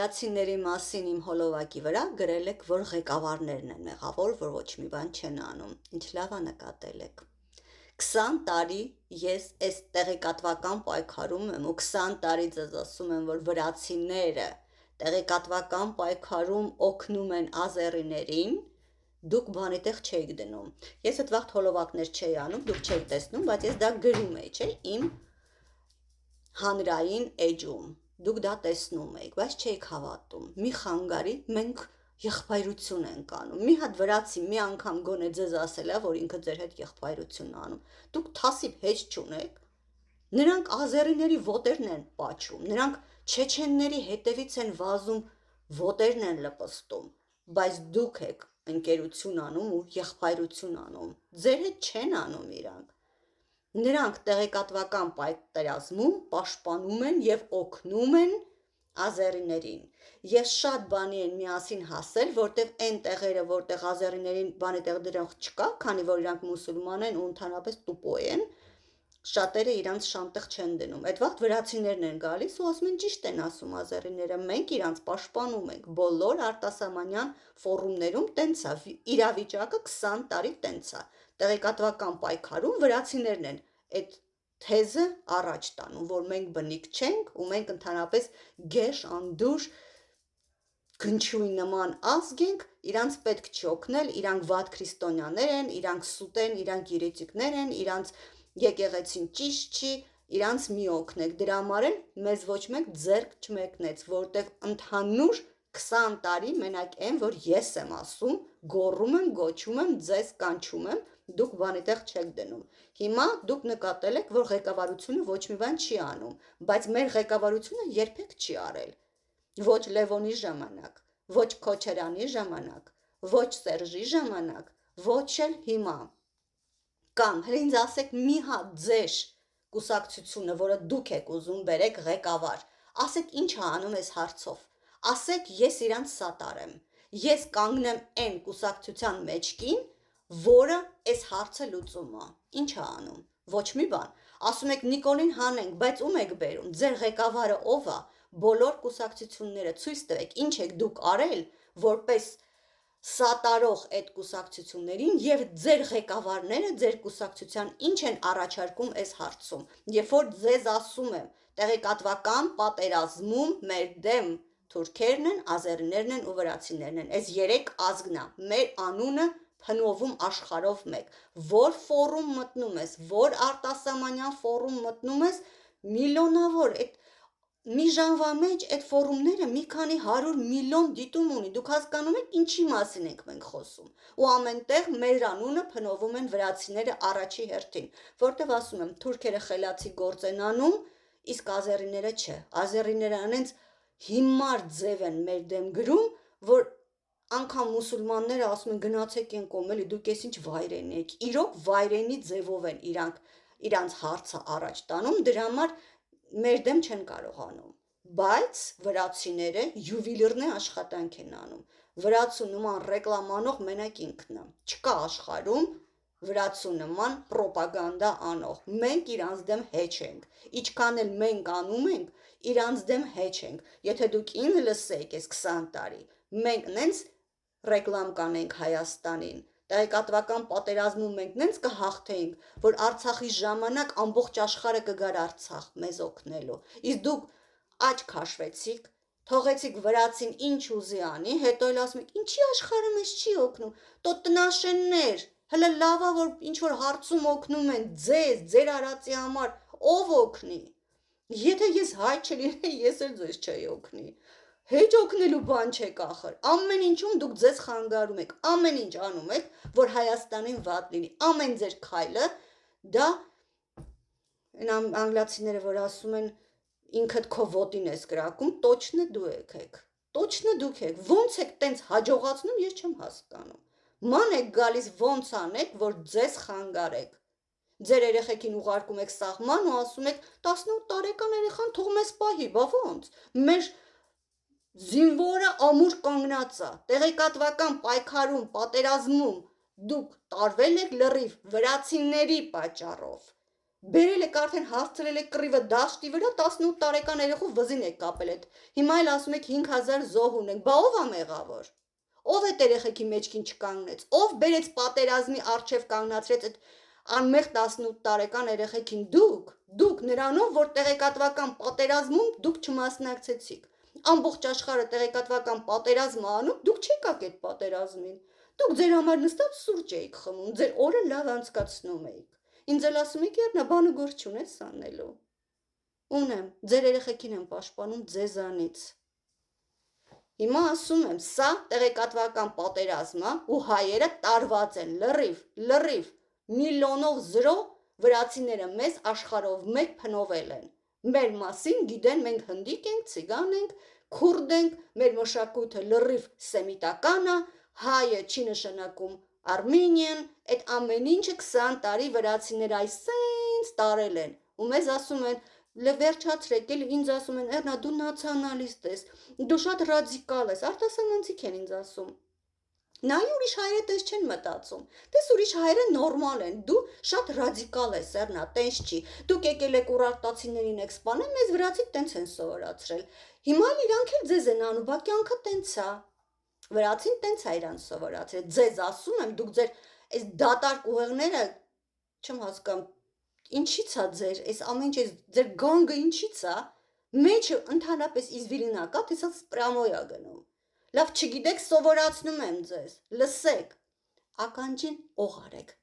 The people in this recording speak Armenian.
վրացիների մասին իմ հոլովակի վրա գրել եք, որ ղեկավարներն են մեղավոր, որ ոչ մի բան չեն անում։ Ինչ լավ է նկատել եք։ 20 տարի ես այս տեղեկատվական պայքարում եմ ու 20 տարի ձեզ ասում եմ, որ վրացիները տեղեկատվական պայքարում օգնում են ազերիներին, դուք բանի տեղ չեք դնում։ Ես այդ վաղ հոլովակներ չէի անում, դուք չեք տեսնում, բայց ես դա գրում էի, չէ՞, իմ հանրային էջում։ Դուք դա տեսնում եք, բայց չեք հավատում։ Մի խանգարի մենք եղբայրություն ենք անում։ Մի հատ վրացի մի անգամ գոնե ձեզ ասել է, որ ինքը ձեր հետ եղբայրություն է անում։ Դուք թասիբ հեչ չունեք։ Նրանք ազերիների ոտերն են պաչում, նրանք չեչենների հետևից են վազում, ոտերն են լպստում, բայց դուք եք ընկերություն անում ու եղբայրություն անում։ Ձեր հետ չեն անում իրանք։ Նրանք տեղեկատվական պատերազմում պաշտպանում են և օգնում են ազերիներին։ Ես շատ բանի են միասին հասել, որտեղ այն տեղերը, որտեղ ազերիներին բանի տեղ դրանք չկա, քանի որ իրանք մուսուլման են ու ընդհանրապես տուպո են, շատերը իրանց շանտեղ չեն դնում։ Այդ վաղ վրացիներն են գալիս ու ասում են ճիշտ են ասում ազերիները, մենք իրանց պաշտպանում ենք։ Բոլոր արտասահմանյան ֆորումներում տենց է, իրավիճակը 20 տարի տենց է։ Տեղեկատվական պայքարում վրացիներն են այդ թեզը առաջ տանում, որ մենք բնիկ չենք ու մենք ընդհանրապես գեշ, անդուր, գնչույի նման ազգ ենք, իրանց պետք չի օգնել, իրանք վատ քրիստոնյաներ են, իրանք սուտ են, իրանք երետիկներ են, իրանց եկեղեցին ճիշտ չի, իրանց մի օգնեք։ Դրա համար էլ մեզ ոչ մեկ ձեռք չմեկնեց, որտեղ ընդհանուր 20 տարի մենակ այն, որ ես եմ ասում, գոռում եմ, գոչում եմ, ձեզ կանչում եմ, դուք բանի տեղ չեք դնում։ Հիմա դուք նկատել եք, որ ղեկավարությունը ոչ մի բան չի անում, բայց մեր ղեկավարությունը երբեք չի արել։ Ոչ Լևոնի ժամանակ, ոչ Քոչարյանի ժամանակ, ոչ Սերժի ժամանակ, ոչ էլ հիմա։ Կամ հենց ինձ ասեք մի հատ ձեր կուսակցությունը, որը դուք եք ուզում բերեք ղեկավար, ասեք ինչ է անում այս հարցով։ Ասեք ես իրանց սատար եմ։ Ես կանգնեմ այն կուսակցության մեջքին, որը այս հարցը լուծում է։ Ինչ է անում։ Ոչ մի բան։ Ասում եք Նիկոլին հանենք, բայց ում եք բերում։ Ձեր ղեկավարը ով է։ Բոլոր կուսակցությունները ցույց տվեք, ինչ եք դուք արել, որպես սատարող այդ կուսակցություններին եւ ձեր ղեկավարները ձեր կուսակցության ինչ են առաջարկում այս հարցում։ Երբ որ ձեզ ասում եմ, տեղեկատվական պատերազմում մեր դեմ թուրքերն են, ազերիներն են ու վրացիներն են։ Այս 3 ազգն է։ Մեր անունը փնովում աշխարհով մեկ։ Որ ֆորում մտնում ես, որ արտասահմանյան ֆորում մտնում ես, միլիոնավոր այդ մի ժամվա մեջ այդ ֆորումները մի քանի 100 միլիոն դիտում ունի։ Դուք հասկանում եք ինչի մասին ենք մենք խոսում։ Ու ամենտեղ մեր անունը փնովում են վրացիները առաջի հերթին, որտեղ ասում եմ թուրքերը խելացի գործ են անում, իսկ ազերիները չէ։ Ազերիները անենց հիմար ձև են մեր դեմ գրում, որ անգամ մուսուլմանները ասում են գնացեք են կողմ, էլի դուք ես ինչ վայրենի եք։ Իրոք վայրենի ձևով են իրանց հարցը առաջ տանում, դրա համար մեր դեմ չեն կարողանում, բայց վրացիները յուվելիրնե աշխատանք են անում։ Վրացու նման ռեկլամանող մենակ ինքն է։ Չկա աշխարհում վրացու նման պրոպագանդա անող։ Մենք իրանց դեմ հեչ ենք։ Ինչքան էլ մենք անում ենք, իրանց դեմ հեչ ենք։ Եթե դուք ինձ լսեիք այս 20 տարի, մենք նենց ռեկլամ կանենք Հայաստանին։ Տեղեկատվական պատերազմում մենք նենց կհաղթեինք, որ Արցախի ժամանակ ամբողջ աշխարհը կգար Արցախ մեզ օգնելու։ Իսկ դուք աչք քաշվեցիք, թողեցիք վրացին ինչ ուզի անի, հետո էլ ասում եք, ինչի աշխարհը մեզ չի օգնում։ Տո տնաշեններ, հələ լավա որ ինչ որ հարցում օգնում են ձեզ, ձեր արածի համար, ով օգնի։ Եթե ես հայ չլինեի, ես էլ ձեզ չէի օգնի։ Հեչ օգնելու բան չեք ախր։ Ամեն ինչում դուք ձեզ խանգարում եք, ամեն ինչ անում եք, որ Հայաստանին վատ լինի։ Ամեն ձեր քայլը դա այն անգլացիները որ ասում են ինքդ քո ոտին ես կրակում, տոչնը դու եք։ Տոչնը դուք եք։ Ոնց եք տենց հաջողացնում, ես չեմ հասկանում։ Ման եք գալիս ոնց անեք, որ ձեզ խանգարեք։ Ձեր երեխեքին ուղարկում եք սահման ու ասում եք 18 տարեկան երեխան թող մեզ պահի, բա ոնց։ Մեր զինվորը ամուր կանգնած է, տեղեկատվական պայքարում, պատերազմում, դուք տարվել եք լրիվ վրացիների պատճառով։ Բերել եք արդեն հասցրել եք կռիվը դաշտի վրա 18 տարեկան երեխու վզին եք կապել այդ։ Հիմա էլ ասում եք 5000 զոհ ունենք։ Բա ով է մեղավոր։ Ով է երեխեքի մեջքին չկանգնեց։ Ով բերեց պատերազմի արչև կանգնացրեց այդ անմեղ 18 տարեկան երեխեքին։ Դուք նրանով, որ տեղեկատվական պատերազմում դուք չմասնակցեցիք։ Ամբողջ աշխարհը տեղեկատվական պատերազմ անում, դուք չեք այդ պատերազմին։ Դուք ձեր համար նստած սուրճ էիք խմում, ձեր օրը լավ անցկացնում էիք։ Ինձ էլ ասում եք, երբ բանը գոր չունես անելու։ Ունեմ, ձեր երեխեքին եմ պաշտպանում ձեզանից։ Հիմա ասում եմ, սա տեղեկատվական պատերազմ է ու հայերը տարված են լրիվ միլիոնով զրո վրացիները մեզ աշխարհով մեկ փնովել են։ Մեր մասին գիտեն, մենք հնդիկ ենք, ցիգան ենք, քուրդ ենք, մեր մշակույթը լրիվ սեմիտական է, հայը չի նշանակում Armenian, այդ ամեն ինչը 20 տարի վրացիներ այս սենց տարել են ու մեզ ասում են վերջացրեք, էլ ինձ ասում են, Էրնա, դու նացիոնալիստ ես, դու շատ ռադիկալ ես, արտասահմանցիք են ինձ ասում։ Նայ ուրիշ հայերը տես չեն մտածում, տես ուրիշ հայերը նորմալ են, դու շատ ռադիկալ ես, Էրնա, տես չի, դուք եկել եք ուրարտացիներին եք սպանել, մեզ վրացիք տենց են սովորացրել, հիմա իրանք էլ ձեզ են անում, բա կյանքը տենց է, վրացին տենց է իրան սովորացրել, ձեզ ասում եմ, դուք ձեր այս դատարկ ուղեղները չեմ հասկանում, ինչի՞ց է ձեր, այս ամեն ինչ, ձեր գանգը ինչի՞ց է, մեջը ընդհանրապես իզվիրինա կա, տեսած սպրամոյա գնում, լավ չգիտեք, սովորացնում եմ ձեզ, լսեք, ականջին օղարեք,